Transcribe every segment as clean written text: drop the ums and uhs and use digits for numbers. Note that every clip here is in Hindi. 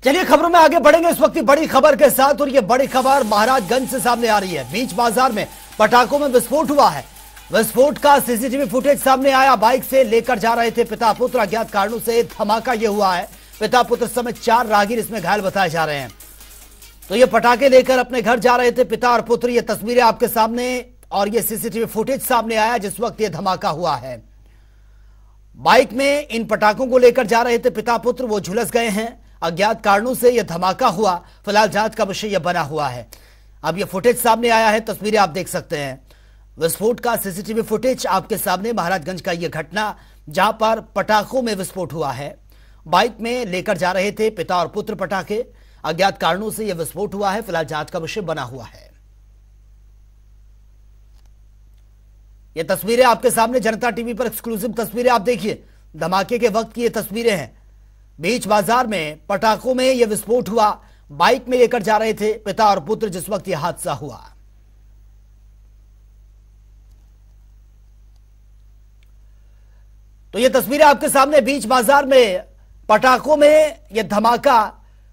चलिए खबरों में आगे बढ़ेंगे इस वक्त बड़ी खबर के साथ, और ये बड़ी खबर महाराजगंज से सामने आ रही है। बीच बाजार में पटाखों में विस्फोट हुआ है। विस्फोट का सीसीटीवी फुटेज सामने आया। बाइक से लेकर जा रहे थे पिता पुत्र, अज्ञात कारणों से धमाका ये हुआ है। पिता पुत्र समेत 4 राहगीर इसमें घायल बताए जा रहे हैं। तो ये पटाखे लेकर अपने घर जा रहे थे पिता और पुत्र। ये तस्वीरें आपके सामने और ये सीसीटीवी फुटेज सामने आया जिस वक्त ये धमाका हुआ है। बाइक में इन पटाखों को लेकर जा रहे थे पिता पुत्र, वो झुलस गए हैं। अज्ञात कारणों से यह धमाका हुआ। फिलहाल जांच का विषय यह बना हुआ है। अब यह फुटेज सामने आया है, तस्वीरें आप देख सकते हैं। विस्फोट का सीसीटीवी फुटेज आपके सामने। महाराजगंज का यह घटना जहां पर पटाखों में विस्फोट हुआ है। बाइक में लेकर जा रहे थे पिता और पुत्र पटाखे। अज्ञात कारणों से यह विस्फोट हुआ है। फिलहाल जांच का विषय बना हुआ है। ये तस्वीरें आपके सामने जनता टीवी पर एक्सक्लूसिव तस्वीरें आप देखिए। धमाके के वक्त की ये तस्वीरें हैं। बीच बाजार में पटाखों में यह विस्फोट हुआ। बाइक में लेकर जा रहे थे पिता और पुत्र जिस वक्त यह हादसा हुआ। तो यह तस्वीरें आपके सामने। बीच बाजार में पटाखों में यह धमाका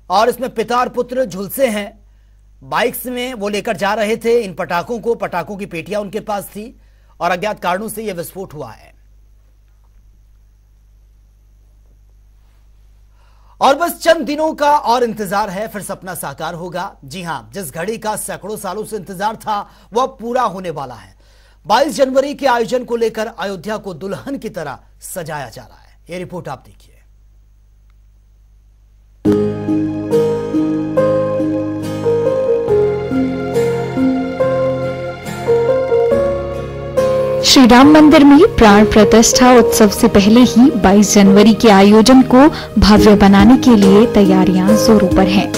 और इसमें पिता और पुत्र झुलसे हैं। बाइक्स में वो लेकर जा रहे थे इन पटाखों को। पटाखों की पेटियां उनके पास थी और अज्ञात कारणों से यह विस्फोट हुआ है। और बस चंद दिनों का और इंतजार है, फिर सपना साकार होगा। जी हां, जिस घड़ी का सैकड़ों सालों से इंतजार था वह पूरा होने वाला है। 22 जनवरी के आयोजन को लेकर अयोध्या को दुल्हन की तरह सजाया जा रहा है। यह रिपोर्ट आप देखिए। श्री राम मंदिर में प्राण प्रतिष्ठा उत्सव से पहले ही 22 जनवरी के आयोजन को भव्य बनाने के लिए तैयारियां जोरों पर हैं।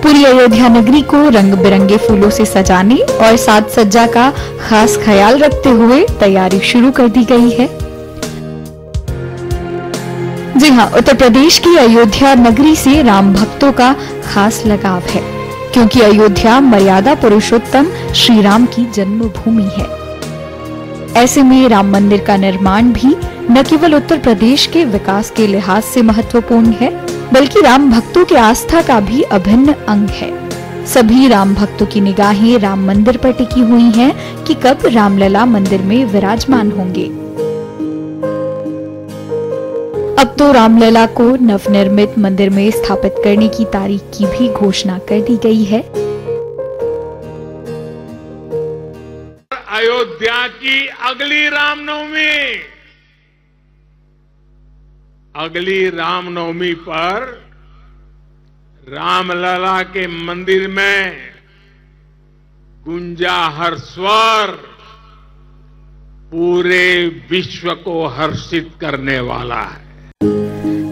पूरी अयोध्या नगरी को रंग बिरंगे फूलों से सजाने और साज सज्जा का खास ख्याल रखते हुए तैयारी शुरू कर दी गई है। जी हां, उत्तर प्रदेश की अयोध्या नगरी से राम भक्तों का खास लगाव है, क्योंकि अयोध्या मर्यादा पुरुषोत्तम श्री राम की जन्मभूमि है। ऐसे में राम मंदिर का निर्माण भी न केवल उत्तर प्रदेश के विकास के लिहाज से महत्वपूर्ण है, बल्कि राम भक्तों की आस्था का भी अभिन्न अंग है। सभी राम भक्तों की निगाहें राम मंदिर पर टिकी हुई हैं कि कब रामलला मंदिर में विराजमान होंगे। अब तो रामलला को नवनिर्मित मंदिर में स्थापित करने की तारीख की भी घोषणा कर दी गई है। अयोध्या की अगली रामनवमी पर रामलला के मंदिर में गुंजा हर स्वर पूरे विश्व को हर्षित करने वाला है।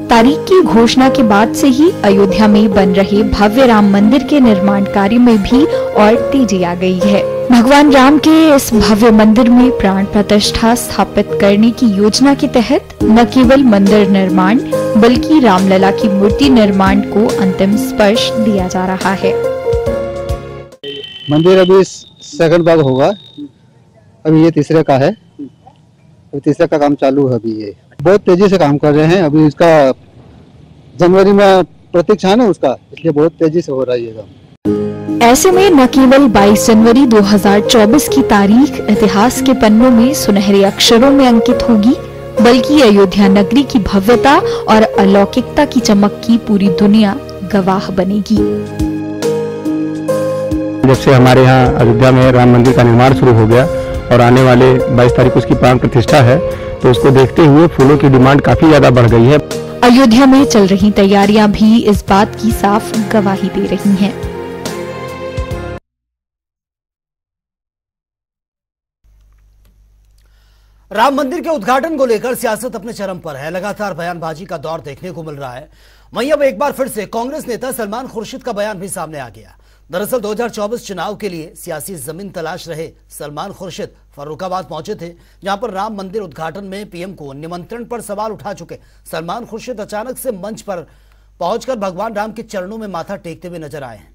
तारीख की घोषणा के बाद से ही अयोध्या में बन रहे भव्य राम मंदिर के निर्माण कार्य में भी और तेजी आ गई है। भगवान राम के इस भव्य मंदिर में प्राण प्रतिष्ठा स्थापित करने की योजना के तहत न केवल मंदिर निर्माण बल्कि रामलला की मूर्ति निर्माण को अंतिम स्पर्श दिया जा रहा है। मंदिर अभी सेकंड भाग होगा, अभी ये तीसरे का है। तीसरे का काम चालू है। अभी ये बहुत तेजी से काम कर रहे हैं। अभी इसका जनवरी में प्रतीक्षा है ना उसका, इसलिए बहुत तेजी से हो रहा है ये काम। ऐसे में न केवल 22 जनवरी 2024 की तारीख इतिहास के पन्नों में सुनहरे अक्षरों में अंकित होगी, बल्कि अयोध्या नगरी की भव्यता और अलौकिकता की चमक की पूरी दुनिया गवाह बनेगी। जब से हमारे यहाँ अयोध्या में राम मंदिर का निर्माण शुरू हो गया और आने वाले 22 तारीख को उसकी प्राण प्रतिष्ठा है, तो उसको देखते हुए फूलों की डिमांड काफी ज्यादा बढ़ गई है। अयोध्या में चल रही तैयारियां भी इस बात की साफ गवाही दे रही हैं। राम मंदिर के उद्घाटन को लेकर सियासत अपने चरम पर है। लगातार बयानबाजी का दौर देखने को मिल रहा है। वहीं अब एक बार फिर से कांग्रेस नेता सलमान खुर्शीद का बयान भी सामने आ गया। दरअसल 2024 चुनाव के लिए सियासी जमीन तलाश रहे सलमान खुर्शीद फर्रुखाबाद पहुंचे थे, जहां पर राम मंदिर उद्घाटन में पीएम को निमंत्रण पर सवाल उठा चुके सलमान खुर्शीद अचानक से मंच पर पहुंचकर भगवान राम के चरणों में माथा टेकते हुए नजर आए हैं।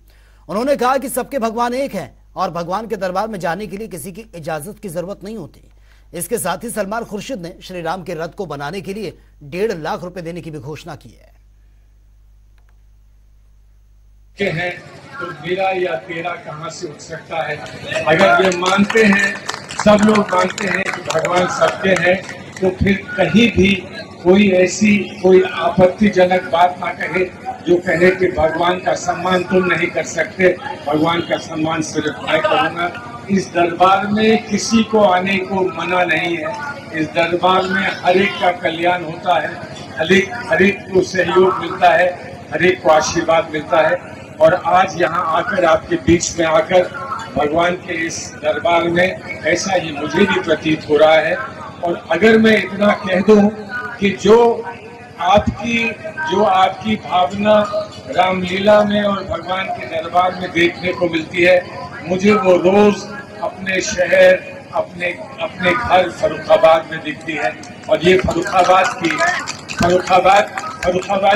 उन्होंने कहा कि सबके भगवान एक हैं और भगवान के दरबार में जाने के लिए किसी की इजाजत की जरूरत नहीं होती। इसके साथ ही सलमान खुर्शीद ने श्री राम के रथ को बनाने के लिए 1.5 लाख रुपए देने की भी घोषणा की है। के हैं तो मेरा या तेरा कहाँ से उठ सकता है। अगर ये मानते हैं, सब लोग मानते हैं कि भगवान सबके हैं, तो फिर कहीं भी कोई आपत्तिजनक बात ना कहे जो कहे कि भगवान का सम्मान तुम नहीं कर सकते। भगवान का सम्मान सिर्फ मैं करूँगा। इस दरबार में किसी को आने को मना नहीं है। इस दरबार में हर एक का कल्याण होता है, हर एक को सहयोग मिलता है, हर एक को आशीर्वाद मिलता है। और आज यहाँ आकर, आपके बीच में आकर, भगवान के इस दरबार में ऐसा ही मुझे भी प्रतीत हो रहा है। और अगर मैं इतना कह दूं कि जो आपकी भावना रामलीला में और भगवान के दरबार में देखने को मिलती है, मुझे वो रोज अपने शहर, अपने घर फर्रुखाबाद में दिखती है। और ये फर्रुखाबाद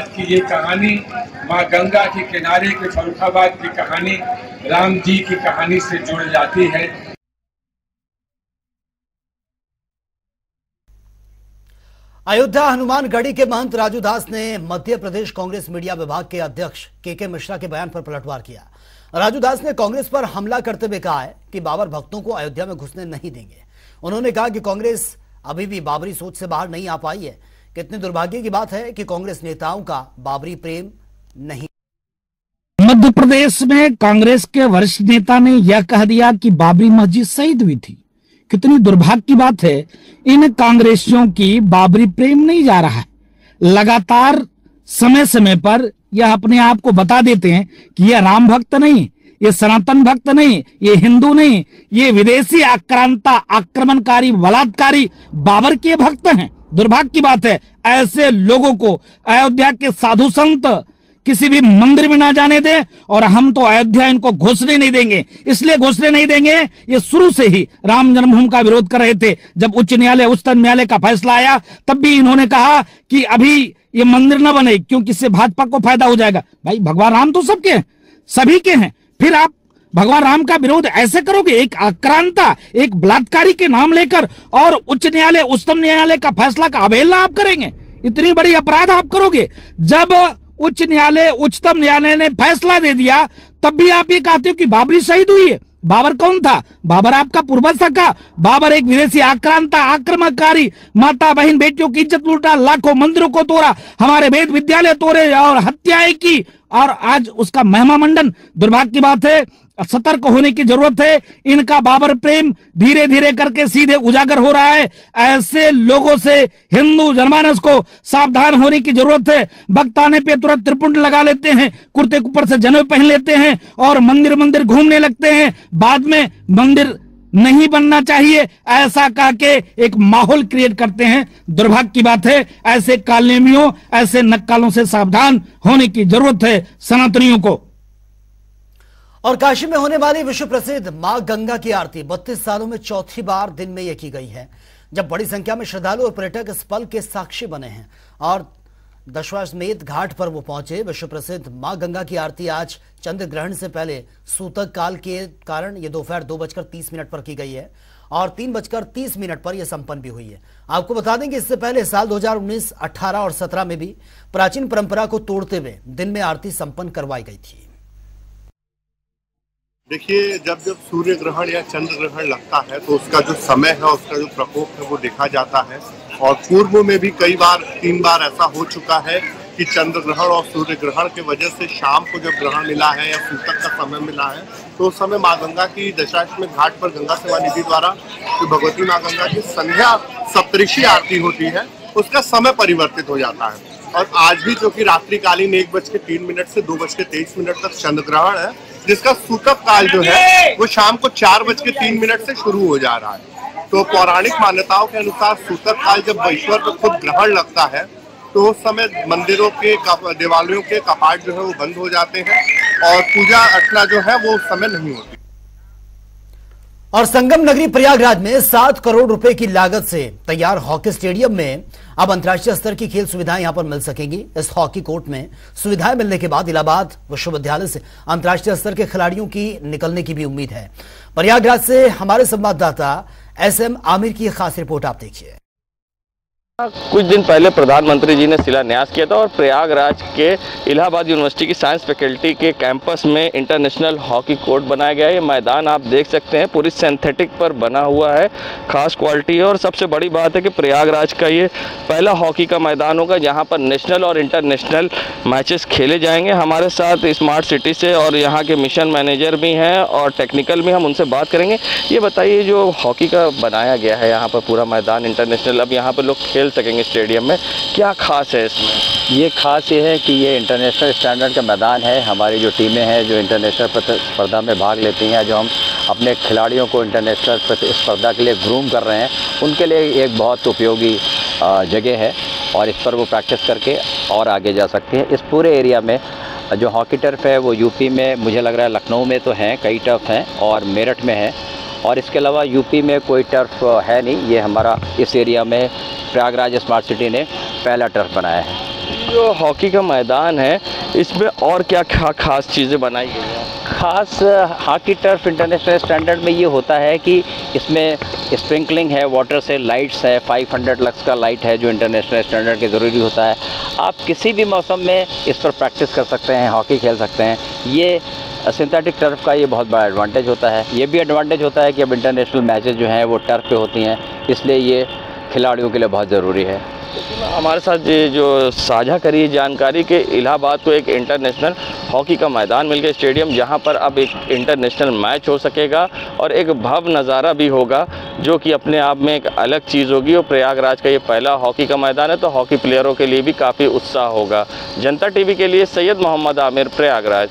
की ये कहानी, माँ गंगा के किनारे के फर्रुखाबाद की कहानी राम जी की कहानी से जुड़ जाती है। अयोध्या हनुमानगढ़ी के महंत राजू दास ने मध्य प्रदेश कांग्रेस मीडिया विभाग के अध्यक्ष के मिश्रा के बयान पर पलटवार किया। राजू दास ने कांग्रेस पर हमला करते हुए कहा है कि बाबर भक्तों को अयोध्या में घुसने नहीं देंगे। उन्होंने कहा कि कांग्रेस अभी भी बाबरी सोच से बाहर नहीं आ पाई है। कितनी दुर्भाग्य की बात है कि कांग्रेस नेताओं का बाबरी प्रेम नहीं। मध्य प्रदेश में कांग्रेस के वरिष्ठ नेता ने यह कह दिया कि बाबरी मस्जिद शहीद हुई थी। कितनी दुर्भाग्य की बात है। इन कांग्रेसियों की बाबरी प्रेम नहीं जा रहा है। लगातार समय समय पर यह अपने आप को बता देते हैं कि यह राम भक्त नहीं, ये सनातन भक्त नहीं, ये हिंदू नहीं, ये विदेशी आक्रांता, आक्रमणकारी, बलात्कारी बाबर के भक्त हैं। दुर्भाग्य की बात है, ऐसे लोगों को अयोध्या के साधु संत किसी भी मंदिर में ना जाने दें। और हम तो अयोध्या इनको घुसने नहीं देंगे। इसलिए घुसने नहीं देंगे, ये शुरू से ही राम जन्मभूमि का विरोध कर रहे थे। जब उच्च न्यायालय, उच्चतम न्यायालय का फैसला आया, तब भी इन्होंने कहा कि अभी ये मंदिर न बने क्योंकि इससे भाजपा को फायदा हो जाएगा। भाई भगवान राम तो सबके हैं, सभी के हैं। फिर आप भगवान राम का विरोध ऐसे करोगे, एक आक्रांता, एक बलात्कारी के नाम लेकर, और उच्च न्यायालय, उच्चतम न्यायालय का फैसला का अवहेलना आप करेंगे। इतनी बड़ी अपराध आप करोगे। जब उच्च न्यायालय, उच्चतम न्यायालय ने फैसला दे दिया, तब भी आप ये कहते हो कि बाबरी शहीद हुई है। बाबर कौन था? बाबर आपका पूर्वज था। बाबर एक विदेशी आक्रांता, आक्रमणकारी, माता बहन बेटियों की इज्जत लूटा, लाखों मंदिरों को तोड़ा, हमारे वेद विद्यालय तोड़े और हत्याएं की, और आज उसका महिमा मंडन। दुर्भाग्य की बात है, सतर्क होने की जरूरत है। इनका बाबर प्रेम धीरे धीरे करके सीधे उजागर हो रहा है। ऐसे लोगों से हिंदू जनमानस को सावधान होने की जरूरत है। वक्त आने पे तुरंत त्रिपुंड लगा लेते हैं, कुर्ते ऊपर से जनेऊ पहन लेते हैं और मंदिर मंदिर घूमने लगते हैं। बाद में मंदिर नहीं बनना चाहिए ऐसा कह के एक माहौल क्रिएट करते हैं। दुर्भाग्य की बात है, ऐसे कालनेमियों, ऐसे नक्कालों से सावधान होने की जरूरत है सनातनियों को। और काशी में होने वाली विश्व प्रसिद्ध मां गंगा की आरती 32 सालों में चौथी बार दिन में यह की गई है, जब बड़ी संख्या में श्रद्धालु और पर्यटक इस पल के साक्षी बने हैं और दशाश्वमेध घाट पर वो पहुंचे। विश्व प्रसिद्ध मां गंगा की आरती आज चंद्र ग्रहण से पहले सूतक काल के कारण ये दोपहर 2:30 पर की गई है और 3:30 पर यह संपन्न भी हुई है। आपको बता दें कि इससे पहले साल 2019, 18 और 17 में भी प्राचीन परंपरा को तोड़ते हुए दिन में आरती संपन्न करवाई गई थी। देखिए, जब सूर्य ग्रहण या चंद्र ग्रहण लगता है तो उसका जो समय है, उसका जो प्रकोप है वो देखा जाता है। और पूर्व में भी कई बार, 3 बार ऐसा हो चुका है कि चंद्र ग्रहण और सूर्य ग्रहण की वजह से शाम को जब ग्रहण मिला है या सूतक का समय मिला है, तो उस समय माँ गंगा की दशाश्वमेध घाट पर गंगा सेवा निधि द्वारा जो भगवती माँ गंगा की संध्या सप्तऋषि आरती होती है, उसका समय परिवर्तित हो जाता है। और आज भी जो कि रात्रिकालीन 1:03 से 2:23 तक चंद्र ग्रहण है, जिसका सूतक काल जो है वो शाम को 4:03 से शुरू हो जा रहा है। तो पौराणिक मान्यताओं के अनुसार सूतक काल जब ईश्वर को खुद ग्रहण लगता है तो उस समय मंदिरों के, देवालयों के कपाट जो है वो बंद हो जाते हैं और पूजा अर्चना जो है वो उस समय नहीं होती। और संगम नगरी प्रयागराज में 7 करोड़ रुपए की लागत से तैयार हॉकी स्टेडियम में अब अंतर्राष्ट्रीय स्तर की खेल सुविधाएं यहां पर मिल सकेंगी। इस हॉकी कोर्ट में सुविधाएं मिलने के बाद इलाहाबाद विश्वविद्यालय से अंतर्राष्ट्रीय स्तर के खिलाड़ियों की निकलने की भी उम्मीद है। प्रयागराज से हमारे संवाददाता SM आमिर की खास रिपोर्ट आप देखिए। कुछ दिन पहले प्रधानमंत्री जी ने शिलान्यास किया था और प्रयागराज के इलाहाबाद यूनिवर्सिटी की साइंस फैकल्टी के कैंपस में इंटरनेशनल हॉकी कोर्ट बनाया गया है। ये मैदान आप देख सकते हैं पूरी सिंथेटिक पर बना हुआ है, खास क्वालिटी है। और सबसे बड़ी बात है कि प्रयागराज का ये पहला हॉकी का मैदान होगा जहां पर नेशनल और इंटरनेशनल मैचेस खेले जाएंगे। हमारे साथ स्मार्ट सिटी से और यहाँ के मिशन मैनेजर भी हैं और टेक्निकल भी, हम उनसे बात करेंगे। ये बताइए, जो हॉकी का बनाया गया है यहाँ पर पूरा मैदान इंटरनेशनल, अब यहाँ पर लोग खेल सकेंगे स्टेडियम में, क्या खास है इसमें? ये खास ये है कि ये इंटरनेशनल स्टैंडर्ड का मैदान है। हमारी जो टीमें हैं जो इंटरनेशनल स्पर्धा में भाग लेती हैं, जो हम अपने खिलाड़ियों को इंटरनेशनल स्पर्धा के लिए ग्रूम कर रहे हैं, उनके लिए एक बहुत उपयोगी जगह है और इस पर वो प्रैक्टिस करके और आगे जा सकते हैं। इस पूरे एरिया में जो हॉकी टर्फ है वो यूपी में, मुझे लग रहा है लखनऊ में तो हैं, कई टर्फ हैं और मेरठ में है, और इसके अलावा यूपी में कोई टर्फ है नहीं। ये हमारा इस एरिया में प्रयागराज स्मार्ट सिटी ने पहला टर्फ बनाया है। जो हॉकी का मैदान है इसमें और क्या खास चीज़ें बनाई गई हैं? खास हॉकी टर्फ इंटरनेशनल स्टैंडर्ड में ये होता है कि इसमें स्प्रिंकलिंग है, वाटर से लाइट्स है, 500 लक्स का लाइट है जो इंटरनेशनल स्टैंडर्ड के ज़रूरी होता है। आप किसी भी मौसम में इस पर प्रैक्टिस कर सकते हैं, हॉकी खेल सकते हैं। ये सिंथेटिक टर्फ का ये बहुत बड़ा एडवांटेज होता है। ये भी एडवांटेज होता है कि अब इंटरनेशनल मैचेस जो हैं वो टर्फ पे होती हैं, इसलिए ये खिलाड़ियों के लिए बहुत ज़रूरी है। हमारे साथ ये जो साझा करी जानकारी के इलाहाबाद को एक इंटरनेशनल हॉकी का मैदान मिल गया, स्टेडियम, जहां पर अब एक इंटरनेशनल मैच हो सकेगा और एक भव्य नज़ारा भी होगा जो कि अपने आप में एक अलग चीज़ होगी। और प्रयागराज का ये पहला हॉकी का मैदान है तो हॉकी प्लेयरों के लिए भी काफ़ी उत्साह होगा। जनता टीवी के लिए सैयद मोहम्मद आमिर, प्रयागराज।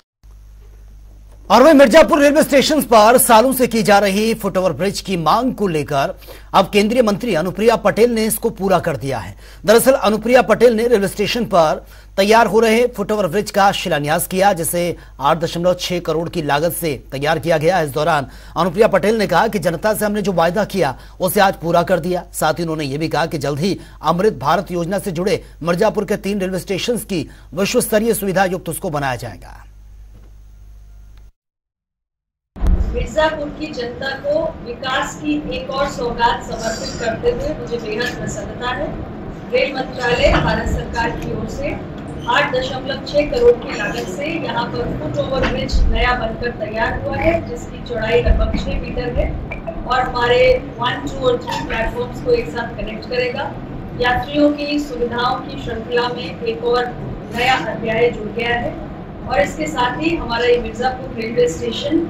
और वहीं मिर्जापुर रेलवे स्टेशन पर सालों से की जा रही फुटओवर ब्रिज की मांग को लेकर अब केंद्रीय मंत्री अनुप्रिया पटेल ने इसको पूरा कर दिया है। दरअसल अनुप्रिया पटेल ने रेलवे स्टेशन पर तैयार हो रहे फुटओवर ब्रिज का शिलान्यास किया, जिसे 8.6 करोड़ की लागत से तैयार किया गया। इस दौरान अनुप्रिया पटेल ने कहा कि जनता से हमने जो वायदा किया उसे आज पूरा कर दिया। साथ ही उन्होंने ये भी कहा कि जल्द ही अमृत भारत योजना से जुड़े मिर्जापुर के 3 रेलवे स्टेशन की विश्व स्तरीय सुविधा युक्त उसको बनाया जाएगा। मिर्जापुर की जनता को विकास की एक और सौगात समर्पित करते हुए मुझे बेहद प्रसन्नता है। रेल मंत्रालय भारत सरकार की ओर से 8.6 करोड़ की लागत से यहाँ पर फुट ओवर ब्रिज नया बनकर तैयार हुआ है, जिसकी चौड़ाई लगभग 6 मीटर है और हमारे 1, 2 और 3 प्लेटफॉर्म्स को एक साथ कनेक्ट करेगा। यात्रियों की सुविधाओं की श्रृंखला में एक और नया अध्याय जुड़ गया है और इसके साथ ही हमारा ये मिर्जापुर रेलवे स्टेशन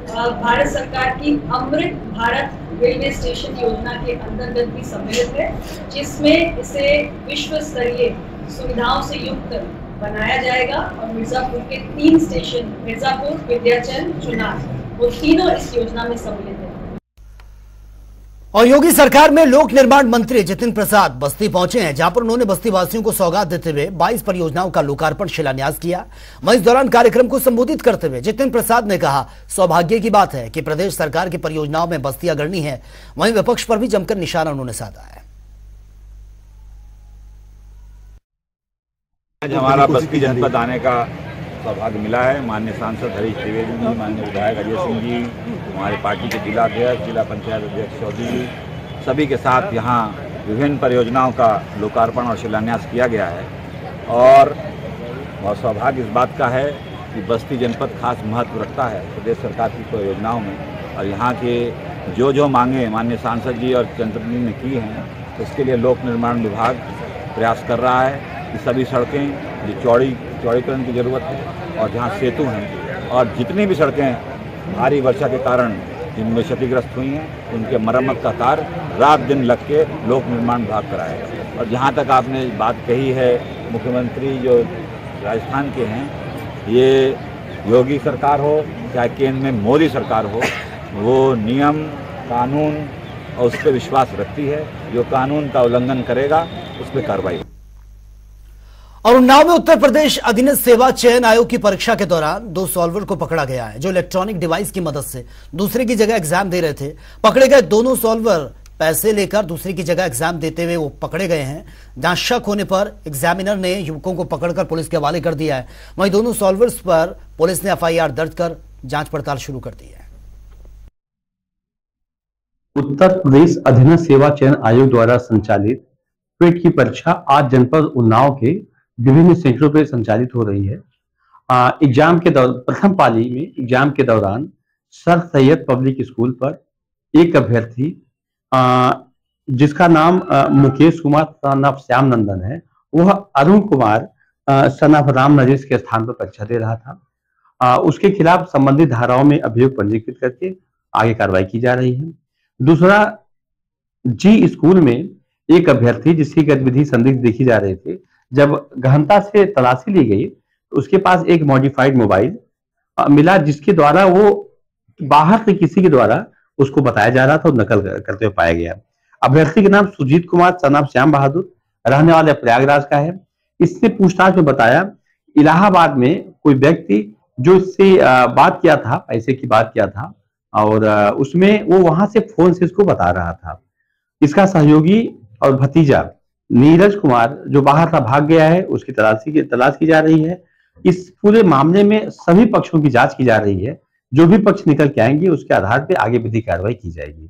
भारत सरकार की अमृत भारत रेलवे स्टेशन योजना के अंतर्गत भी सम्मिलित है, जिसमें इसे विश्व स्तरीय सुविधाओं से युक्त बनाया जाएगा और मिर्जापुर के 3 स्टेशन मिर्जापुर, विंध्याचल, चुनार, वो तीनों इस योजना में सम्मिलित है। और योगी सरकार में लोक निर्माण मंत्री जितिन प्रसाद बस्ती पहुंचे हैं, जहां पर उन्होंने बस्ती वासियों को सौगात देते हुए 22 परियोजनाओं का लोकार्पण शिलान्यास किया। वहीं इस दौरान कार्यक्रम को संबोधित करते हुए जितिन प्रसाद ने कहा, सौभाग्य की बात है कि प्रदेश सरकार की परियोजनाओं में बस्ती अग्रणी है। वहीं विपक्ष पर भी जमकर निशाना उन्होंने साधा है। आज हमारा बस्ती जनपद आने का सौभाग्य मिला है। माननीय सांसद हरीश द्विवेदी जी, माननीय विधायक अजय सिंह जी, हमारे पार्टी के जिला अध्यक्ष, जिला पंचायत अध्यक्ष चौधरी जी, सभी के साथ यहाँ विभिन्न परियोजनाओं का लोकार्पण और शिलान्यास किया गया है। और बहुत सौभाग्य इस बात का है कि बस्ती जनपद खास महत्व रखता है प्रदेश सरकार की परियोजनाओं में, और यहाँ के जो मांगे माननीय सांसद जी और जनप्रतिनिधि ने की हैं, उसके लिए लोक निर्माण विभाग प्रयास कर रहा है कि सभी सड़कें जो चौड़ीकरण की ज़रूरत है और जहाँ सेतु हैं और जितनी भी सड़कें भारी वर्षा के कारण जिनमें क्षतिग्रस्त हुई हैं, उनके मरम्मत का कार्य रात दिन लग के लोक निर्माण विभाग कराएगा। और जहाँ तक आपने बात कही है, मुख्यमंत्री जो राजस्थान के हैं, ये योगी सरकार हो चाहे केंद्र में मोदी सरकार हो, वो नियम कानून और उस पर विश्वास रखती है। जो कानून का उल्लंघन करेगा उस पर कार्रवाई। और उन्नाव में उत्तर प्रदेश अधीनस्थ सेवा चयन आयोग की परीक्षा के दौरान 2 सॉल्वर को पकड़ा गया है, जो इलेक्ट्रॉनिक डिवाइस की मदद से दूसरे की जगह एग्जाम दे रहे थे। पकड़े गए दोनों सॉल्वर पैसे लेकर दूसरे की जगह एग्जाम देते हुए वो पकड़े गए हैं। जहां शक होने पर एग्जामिनर ने युवकों को पकड़कर पुलिस के हवाले कर दिया है। वहीं दोनों सॉल्वर्स पर पुलिस ने FIR दर्ज कर जांच पड़ताल शुरू कर दी है। उत्तर प्रदेश अधीनस्थ सेवा चयन आयोग द्वारा संचालित क्विट की परीक्षा आज जनपद उन्नाव के विभिन्न सेंटरों पर संचालित हो रही है। एग्जाम के प्रथम पाली में एग्जाम के दौरान सर सैयद पब्लिक स्कूल पर एक अभ्यर्थी जिसका नाम मुकेश कुमार सन ऑफ श्याम नंदन है, वह अरुण कुमार सन ऑफ राम नरेश के स्थान पर परीक्षा दे रहा था। उसके खिलाफ संबंधित धाराओं में अभियोग पंजीकृत करके आगे कार्रवाई की जा रही है। दूसरा, जी स्कूल में एक अभ्यर्थी जिसकी गतिविधि संदिग्ध देखी जा रही थी, जब गहनता से तलाशी ली गई तो उसके पास एक मॉडिफाइड मोबाइल मिला, जिसके द्वारा वो बाहर से किसी के द्वारा उसको बताया जा रहा था और नकल करते हुए पाया गया। अभ्यर्थी का नाम सुजीत कुमार सन ऑफ श्याम बहादुर रहने वाले प्रयागराज का है। इसने पूछताछ में बताया इलाहाबाद में कोई व्यक्ति जो इससे बात किया था, पैसे की बात किया था, और उसमें वो वहां से फोन से इसको बता रहा था। इसका सहयोगी और भतीजा नीरज कुमार जो बाहर था भाग गया है, उसकी तलाश की जा रही है। इस पूरे मामले में सभी पक्षों की जांच की जा रही है। जो भी पक्ष निकल के आएंगे उसके आधार पर आगे विधिक कार्रवाई की जाएगी।